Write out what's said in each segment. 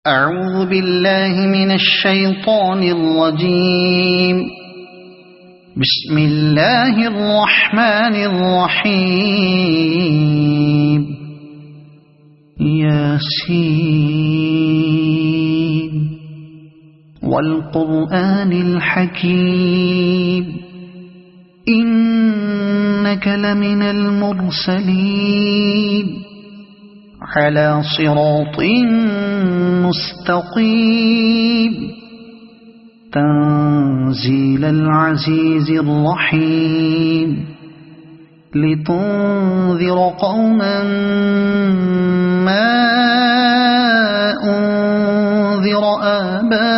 أعوذ بالله من الشيطان الرجيم. بسم الله الرحمن الرحيم. ياسين والقرآن الحكيم إنك لمن المرسلين على صراط مستقيم تنزيل العزيز الرحيم لتنذر قوما ما أنذر آباؤهم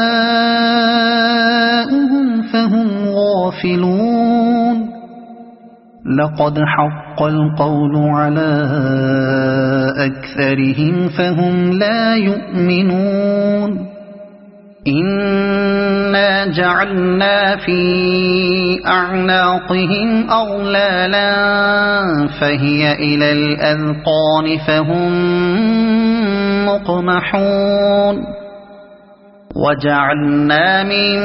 فهم غافلون. لقد حق القول على أكثرهم فهم لا يؤمنون. إنا جعلنا في أعناقهم أغلالا فهي إلى الأذقان فهم مقمحون. وجعلنا من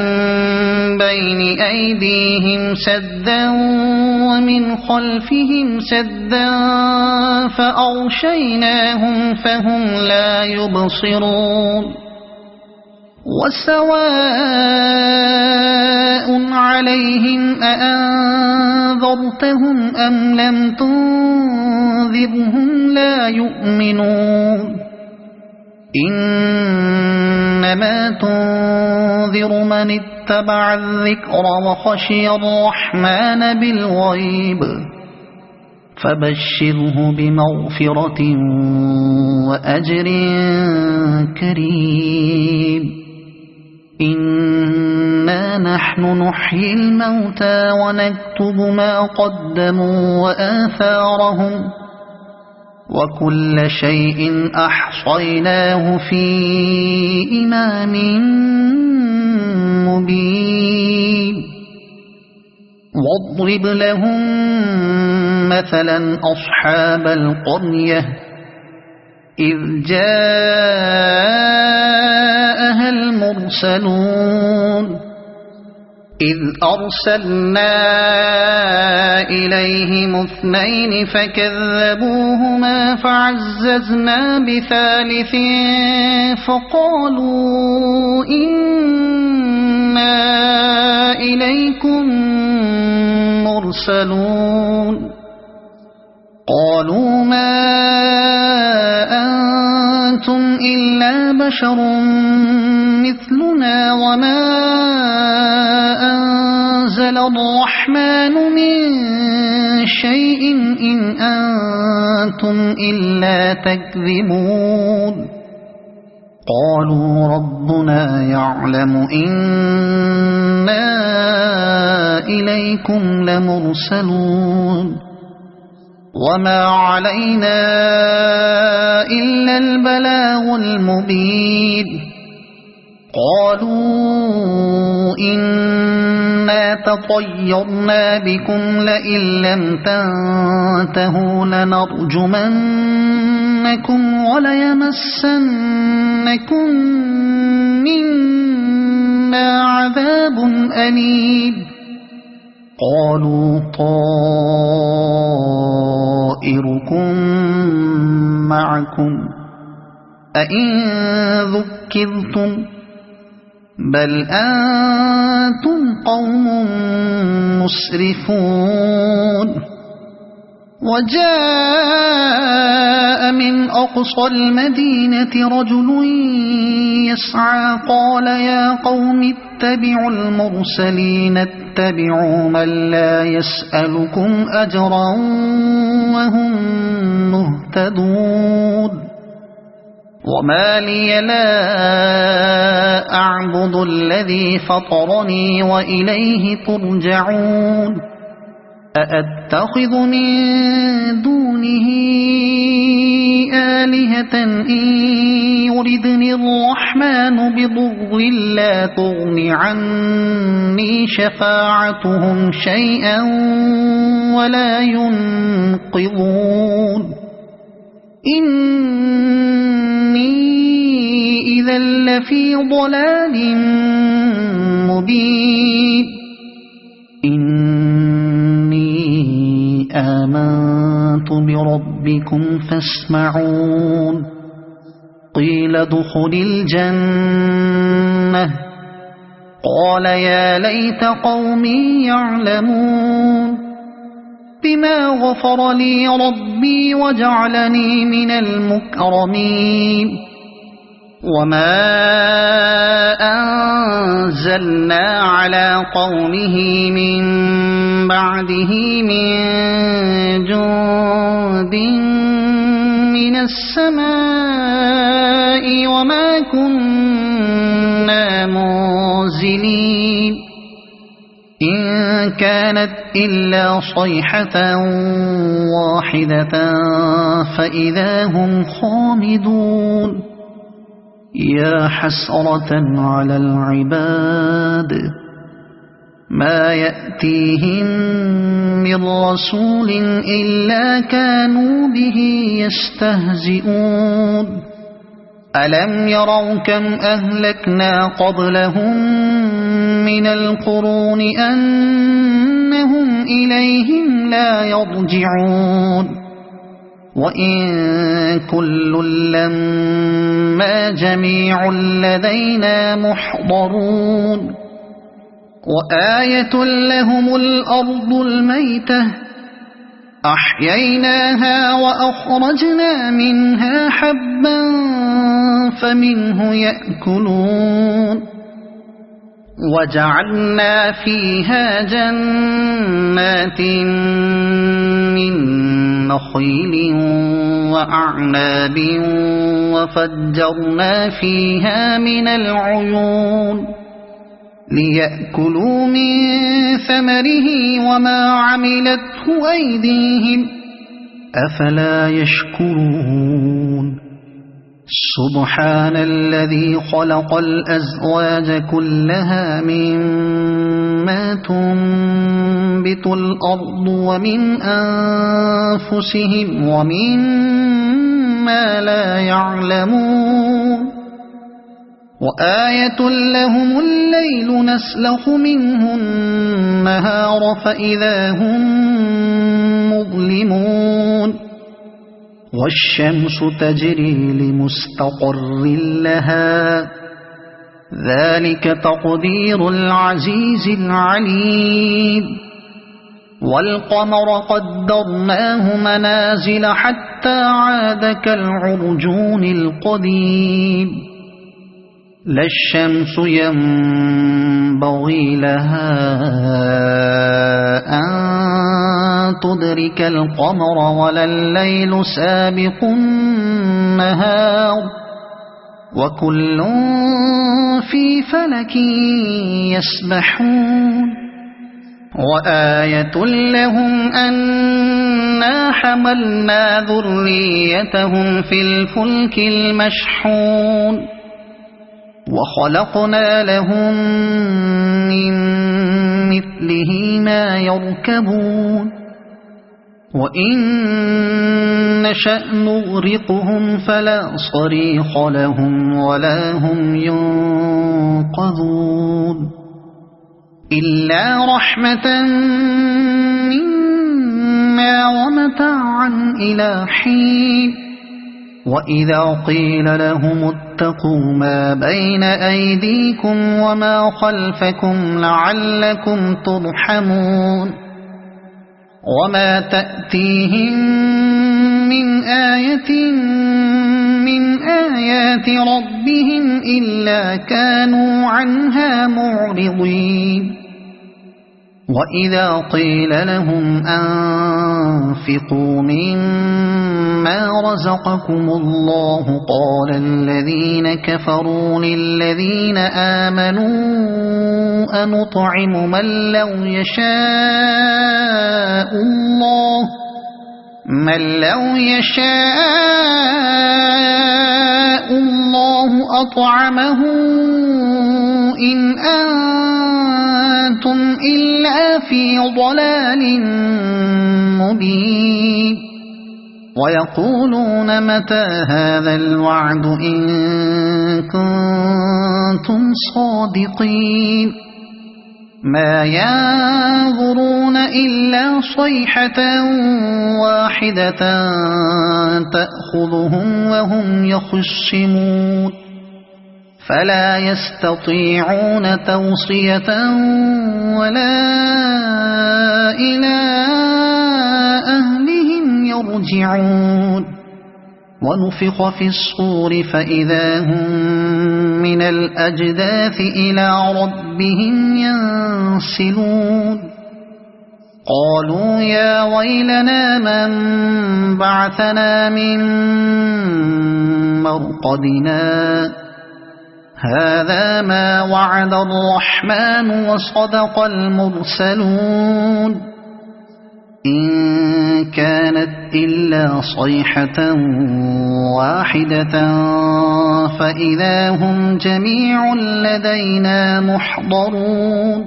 بين أيديهم سدا ومن خلفهم سدا فأغشيناهم فهم لا يبصرون. وسواء عليهم أأنذرتهم أم لم تنذرهم لا يؤمنون. إنما تنذر من اتبع الذكر وخشي الرحمن بالغيب فبشره بمغفرة وأجر كريم. إنا نحن نحيي الموتى ونكتب ما قدموا وآثارهم وكل شيء أحصيناه في إمام مبين. واضرب لهم مثلا أصحاب القرية إذ جاءها المرسلون إذ أرسلنا إليهم اثنين فكذبوهما فعززنا بثالث فقالوا إنا إليكم مرسلون. قالوا ما أنتم إلا بشر مثلنا وما أنزل الرحمن من شيء إن أنتم إلا تكذبون. قالوا ربنا يعلم إنا إليكم لمرسلون وما علينا إلا البلاغ المبين. قالوا إنا تطيرنا بكم لئن لم تنتهوا لنرجمنكم وليمسنكم منا عذاب أليم. قالوا طائركم معكم أئن ذكرتم بل أنتم قوم مسرفون. وجاء من أقصى المدينة رجل يسعى قال يا قوم اتبعوا المرسلين اتبعوا من لا يسألكم أجرا وهم مهتدون. وما لي لا أعبد الذي فطرني وإليه ترجعون. أأتخذ من دونه آلهة إن يردني الرحمن بضر لا تغن عني شفاعتهم شيئا ولا ينقذون. إني إذا لفي ضلال مبين إني آمنت بربكم فاسمعون قيل ادخل الجنة قال يا ليت قومي يعلمون بما غفر لي ربي وجعلني من المكرمين وما أنزلنا على قومه من بعده من جند من السماء وما كنا منزلين إن كانت إلا صيحة واحدة فإذا هم خامدون يا حسرة على العباد ما يأتيهم من رسول إلا كانوا به يستهزئون ألم يروا كم أهلكنا قبلهم من القرون أنهم إليهم لا يرجعون وإن كل لما جميع لدينا محضرون وآية لهم الأرض الميتة أحييناها وأخرجنا منها حبا فمنه يأكلون وجعلنا فيها جنات من نخيل وأعناب وفجرنا فيها من العيون ليأكلوا من ثمره وما عملته أيديهم أفلا يشكرون سبحان الذي خلق الأزواج كلها مما تنبت الأرض ومن أنفسهم ومما لا يعلمون وآية لهم الليل نسلخ منه النهار فإذا هم مظلمون والشمس تجري لمستقر لها ذلك تقدير العزيز العليم والقمر قدرناه منازل حتى عاد كالعرجون القديم لا الشمس ينبغي لها أن تدرك القمر ولا الليل سابق النهار وكل في فلك يسبحون وآية لهم أنا حملنا ذريتهم في الفلك المشحون وخلقنا لهم من مثله ما يركبون وإن نشأ نغرقهم فلا صريخ لهم ولا هم ينقذون إلا رحمة منا ومتاعا إلى حين وإذا قيل لهم اتقوا ما بين أيديكم وما خلفكم لعلكم ترحمون وما تأتيهم من آية من آيات ربهم إلا كانوا عنها معرضين وإذا قيل لهم أنفقوا مما رزقكم الله قال الذين كفروا للذين آمنوا أنطعم من لو يشاء الله أطعمه إن أنتم إلا في ضلال مبين ويقولون متى هذا الوعد إن كنتم صادقين ما ينظرون إلا صيحة واحدة تأخذهم وهم يخصمون فلا يستطيعون توصية ولا إلى أهلهم يرجعون ونفخ في الصور فإذا هم من الأجداث إلى ربهم ينسلون قالوا يا ويلنا من بعثنا من مرقدنا هذا ما وعد الرحمن وصدق المرسلون إن كانت إلا صيحة واحدة فإذا هم جميع لدينا محضرون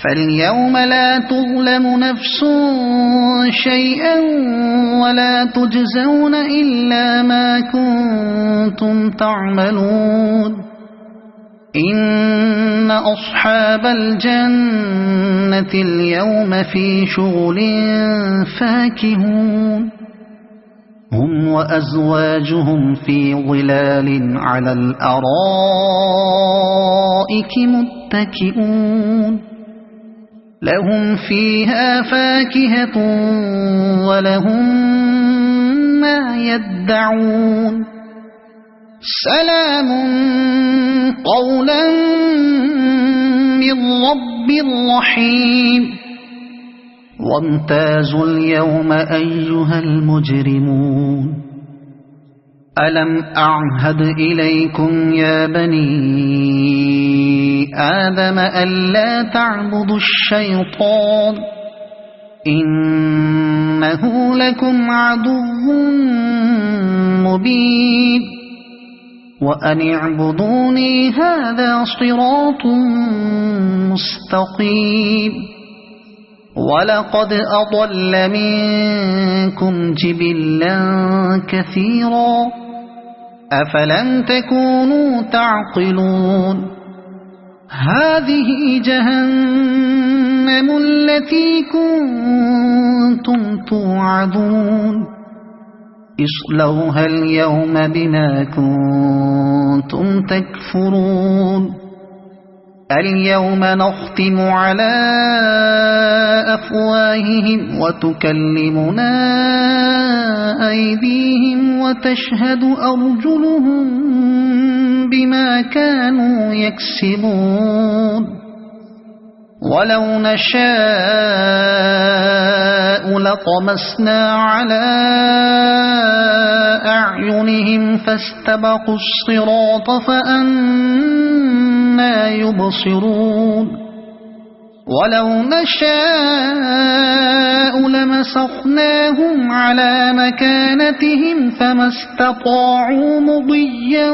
فاليوم لا تظلم نفس شيئا ولا تجزون إلا ما كنتم تعملون إن أصحاب الجنة اليوم في شغل فاكهون هم وأزواجهم في ظلال على الأرائك متكئون لهم فيها فاكهة ولهم ما يدعون سلام قولا من رب رحيم وامتازوا اليوم أيها المجرمون ألم أعهد إليكم يا بني آدم ألا تعبدوا الشيطان إنه لكم عدو مبين وأن اعبدوني هذا صراط مستقيم ولقد أضل منكم جبلا كثيرا أفلم تكونوا تعقلون هذه جهنم التي كنتم توعدون اصلوها اليوم بما كنتم تكفرون اليوم نختم على أفواههم وتكلمنا أيديهم وتشهد أرجلهم بما كانوا يكسبون ولو نشاء لطمسنا على أعينهم فاستبقوا الصراط فأنى يبصرون ولو نشاء لمسخناهم على مكانتهم فما استطاعوا مضيا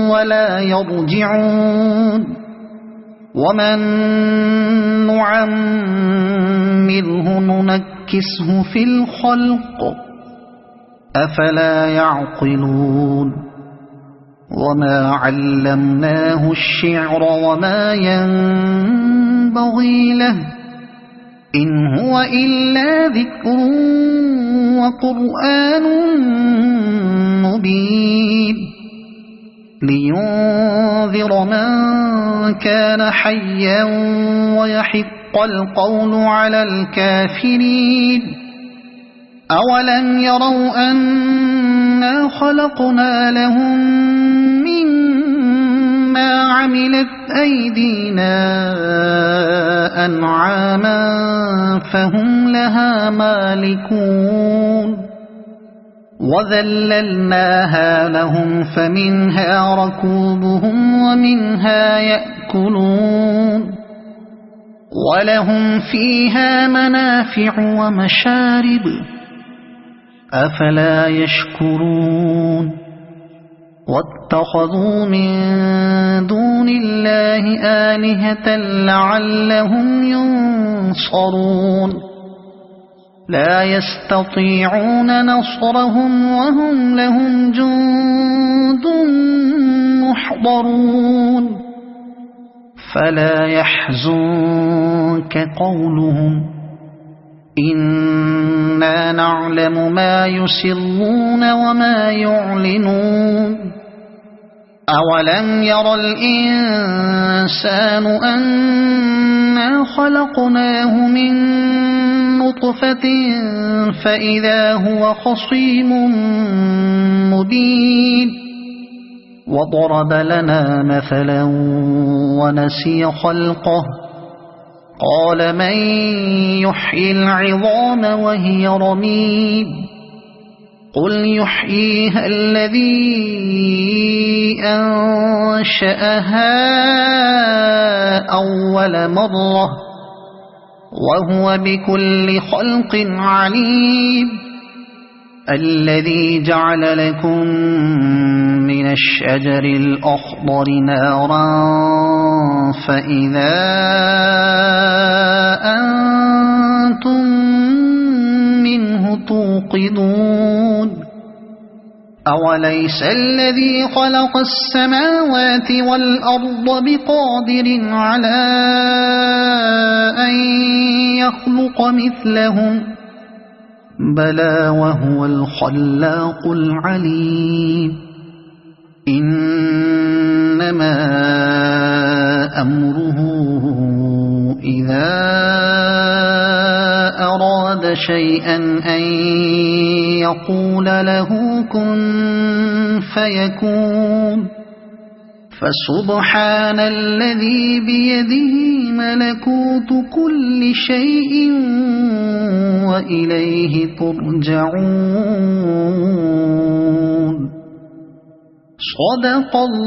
ولا يرجعون ومن نعمره ننكسه في الخلق أفلا يعقلون وما علمناه الشعر وما ينبغي له إن هو إلا ذكر وقرآن مبين لينذر من كان حيا ويحق القول على الكافرين أولم يروا أنا خلقنا لهم مما عملت أيدينا أنعاما فهم لها مالكون وذللناها لهم فمنها ركوبهم ومنها يأكلون ولهم فيها منافع ومشارب أفلا يشكرون واتخذوا من دون الله آلهة لعلهم ينصرون لا يستطيعون نصرهم وهم لهم جند محضرون فلا يحزنك قولهم إنا نعلم ما يسرون وما يعلنون أولم ير الإنسان أنا خلقناه من نطفة فإذا هو خصيم مبين وضرب لنا مثلا ونسي خلقه قال من يحيي العظام وهي رميم قل يحييها الذي أنشأها أول مرة وهو بكل خلق عليم الذي جعل لكم من الشجر الأخضر نارا فإذا أنتم منه توقدون أوليس الذي خلق السماوات والأرض بقادر على أن يخلق مثلهم بلى وهو الخلاق العليم إنما أمره إذا أراد شيئا أن يقول له كن فيكون فسبحان الذي بيده ملكوت كل شيء وإليه ترجعون صدق الله.